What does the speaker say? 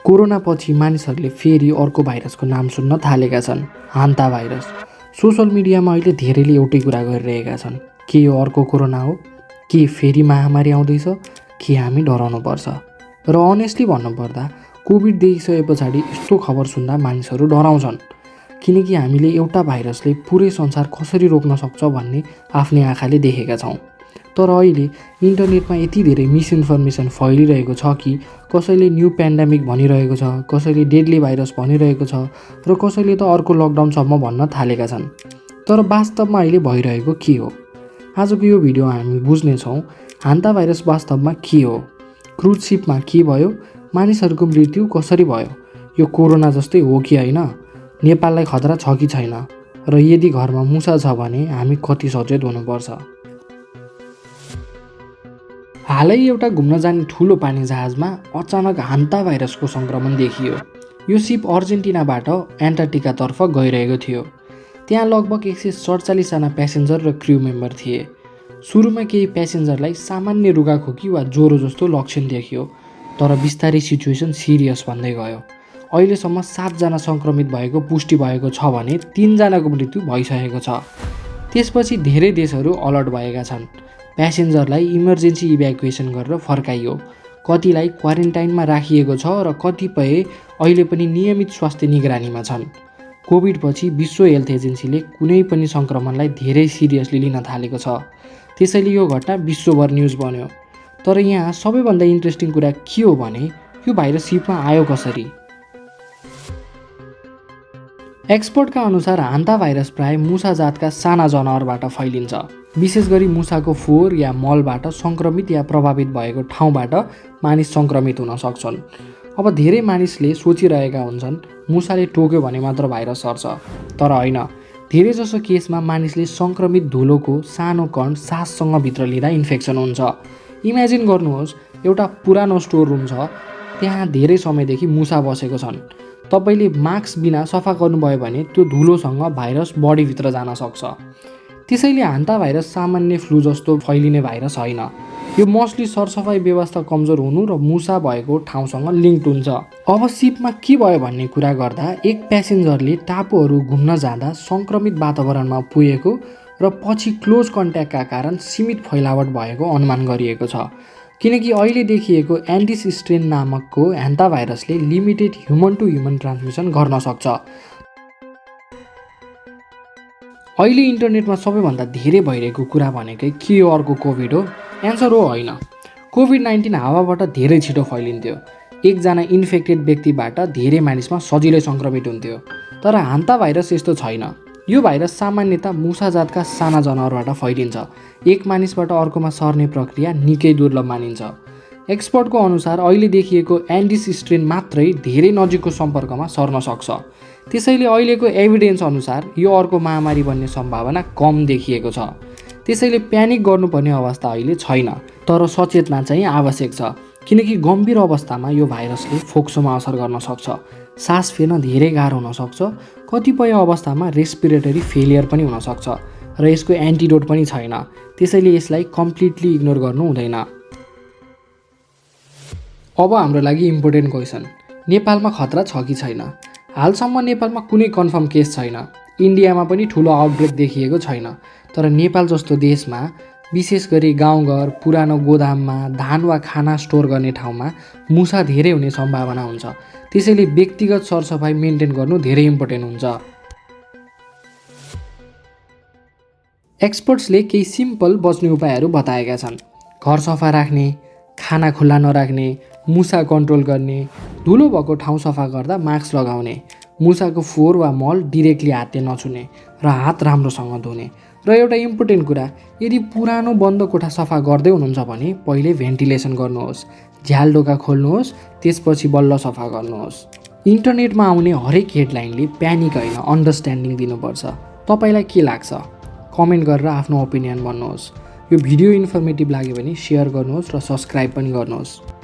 कोरोनापछि मानिसहरूले फेरि अर्को भाइरसको नाम सुन्न थालेका छन्, हान्ता भाइरस। सोसल मिडियामा अहिले धेरैले एउटै कुरा गरिरहेका छन्, के यो अर्को कोरोना हो, के फेरि महामारी आउँदैछ, के हामी डराउनु पर्छ। र अनेस्टली भन्नुपर्दा कोभिड देखिसके पछाडि यस्तो खबर सुन्दा मानिसहरू डराउँछन्, किनकि हामीले एउटा भाइरसले पुरै संसार कसरी रोक्न सक्छ भन्ने आफ्नै आँखाले देखेका छौँ। तर अहिले इन्टरनेटमा यति धेरै मिसइन्फर्मेसन फैलिरहेको छ कि कसैले न्यू पेन्डेमिक भनिरहेको छ, कसैले डेडली भाइरस भनिरहेको छ र कसैले त अर्को लकडाउनसम्म भन्न थालेका छन्। तर वास्तवमा अहिले भइरहेको के हो? आजको यो भिडियो हामी बुझ्नेछौँ हान्ता भाइरस वास्तवमा के हो, क्रुज सिपमा के भयो, मानिसहरूको मृत्यु कसरी भयो, यो कोरोना जस्तै हो कि होइन, नेपाललाई खतरा छ कि छैन, र यदि घरमा मुसा छ भने हामी कति सचेत हुनुपर्छ। हालै एउटा घुम्न जाने ठुलो पानी जहाजमा अचानक हान्ता भाइरसको सङ्क्रमण देखियो। यो सिप अर्जेन्टिनाबाट एन्टार्क्टिकातर्फ गइरहेको थियो। त्यहाँ लगभग 147 जना प्यासेन्जर र क्र्यु मेम्बर थिए। सुरुमा केही प्यासेन्जरलाई सामान्य रुगाखोकी वा ज्वरो जस्तो लक्षण देखियो, तर बिस्तारै सिचुएसन सिरियस भन्दै गयो। अहिलेसम्म 7 जना सङ्क्रमित भएको पुष्टि भएको छ भने 3 जनाको मृत्यु भइसकेको छ। त्यसपछि धेरै देशहरू अलर्ट भएका छन्। प्यासेन्जरलाई इमर्जेन्सी इभ्याकुएसन गरेर फर्काइयो, कतिलाई क्वारेन्टाइनमा राखिएको छ र कतिपय अहिले पनि नियमित स्वास्थ्य निगरानीमा छन्। कोभिडपछि विश्व हेल्थ एजेन्सीले कुनै पनि सङ्क्रमणलाई धेरै सिरियसली लिन थालेको छ, त्यसैले यो घटना विश्वभर न्युज बन्यो। तर यहाँ सबैभन्दा इन्ट्रेस्टिङ कुरा के हो भने यो भाइरस सिपमा आयो कसरी? एक्सपर्टका अनुसार हान्ता भाइरस प्राय मुसा जातका साना जनावरबाट फैलिन्छ, विशेष गरी मुसाको फोहोर या मलबाट सङ्क्रमित या प्रभावित भएको ठाउँबाट मानिस सङ्क्रमित हुन सक्छन्। अब धेरै मानिसले सोचिरहेका हुन्छन् मुसाले टोक्यो भने मात्र भाइरस सर्छ, तर होइन। धेरैजसो केसमा मानिसले सङ्क्रमित धुलोको सानो कण साससँग भित्र लिँदा इन्फेक्सन हुन्छ। इमेजिन गर्नुहोस्, एउटा पुरानो स्टोर रुम छ, त्यहाँ धेरै समयदेखि मुसा बसेको छन्। तपाईँले मास्क बिना सफा गर्नुभयो भने त्यो धुलोसँग भाइरस बडीभित्र जान सक्छ। त्यसैले हान्ता भाइरस सामान्य फ्लू जस्तो फैलिने भाइरस होइन। यो मोस्टली सरसफाइ व्यवस्था कमजोर हुनु र मुसा भएको ठाउँसँग लिङ्क्ड हुन्छ। अब सिपमा के भयो भन्ने कुरा गर्दा एक प्यासेन्जरले टापुहरू घुम्न जाँदा सङ्क्रमित वातावरणमा पुगेको र पछि क्लोज कन्ट्याक्टका कारण सीमित फैलावट भएको अनुमान गरिएको छ, किनकि अहिले देखिएको एन्टिस स्ट्रेन नामकको हान्ता भाइरसले limited human to human transmission गर्न सक्छ। अहिले इन्टरनेटमा सबैभन्दा धेरै भइरहेको कुरा भनेकै के यो अर्को कोभिड हो? एन्सर हो होइन। कोभिड-19 हावाबाट धेरै छिटो फैलिन्थ्यो। एकजना इन्फेक्टेड व्यक्तिबाट धेरै मानिसमा सजिलै सङ्क्रमित हुन्थ्यो। तर हान्ता भाइरस यस्तो छैन। यो भाइरस सामान्यतः मुसा जातका साना जनावरबाट फैलिन्छ। एक मानिसबाट अर्कोमा सर्ने प्रक्रिया निकै दुर्लभ मानिन्छ। एक्सपर्टको अनुसार अहिले देखिएको एन्टिस स्ट्रेन मात्रै धेरै नजिकको सम्पर्कमा सर्न सक्छ। त्यसैले अहिलेको एभिडेन्स अनुसार यो अर्को महामारी बन्ने सम्भावना कम देखिएको छ। त्यसैले प्यानिक गर्नुपर्ने अवस्था अहिले छैन, तर सचेतना चाहिँ आवश्यक छ, किनकि गम्भीर अवस्थामा यो भाइरसले फोक्सोमा असर गर्न सक्छ, सास फेर्न धेरै गाह्रो हुन सक्छ, कतिपय अवस्थामा रेस्पिरेटरी फेलियर पनि हुन सक्छ र यसको एन्टिडोट पनि छैन। त्यसैले यसलाई कम्प्लिटली इग्नोर गर्नु हुँदैन। अब हाम्रो लागि इम्पोर्टेन्ट क्वेसन, नेपालमा खतरा छ कि छैन? हालसम्म नेपालमा कुनै कन्फर्म केस छैन। इन्डियामा पनि ठुलो आउटब्रेक देखिएको छैन। तर नेपाल जस्तो देशमा विशेष गरी गाउँघर, पुरानो गोदाममा, धान वा खाना स्टोर गर्ने ठाउँमा मुसा धेरै हुने सम्भावना हुन्छ। त्यसैले व्यक्तिगत सरसफाइ मेन्टेन गर्नु धेरै इम्पोर्टेन्ट हुन्छ। एक्सपर्ट्सले केही सिम्पल बच्ने उपायहरू बताएका छन्। घर सफा राख्ने, खाना खुल्ला नराख्ने, मुसा कन्ट्रोल गर्ने, धुलो भएको ठाउँ सफा गर्दा मास्क लगाउने, मुसाको फोहोर वा मल डिरेक्टली हातले नछुने र हात राम्रोसँग धुने। र एउटा इम्पोर्टेन्ट कुरा, यदि पुरानो बन्द कोठा सफा गर्दै हुनुहुन्छ भने पहिले भेन्टिलेसन गर्नुहोस्, झ्यालडोका खोल्नुहोस्, त्यसपछि बल्ल सफा गर्नुहोस्। इन्टरनेटमा आउने हरेक हेडलाइनले प्यानिक होइन, अन्डरस्ट्यान्डिङ दिनुपर्छ। तपाईँलाई के लाग्छ? कमेन्ट गरेर आफ्नो ओपिनियन भन्नुहोस्। यो भिडियो इन्फर्मेटिभ लाग्यो भने सेयर गर्नुहोस् र सब्सक्राइब पनि गर्नुहोस्।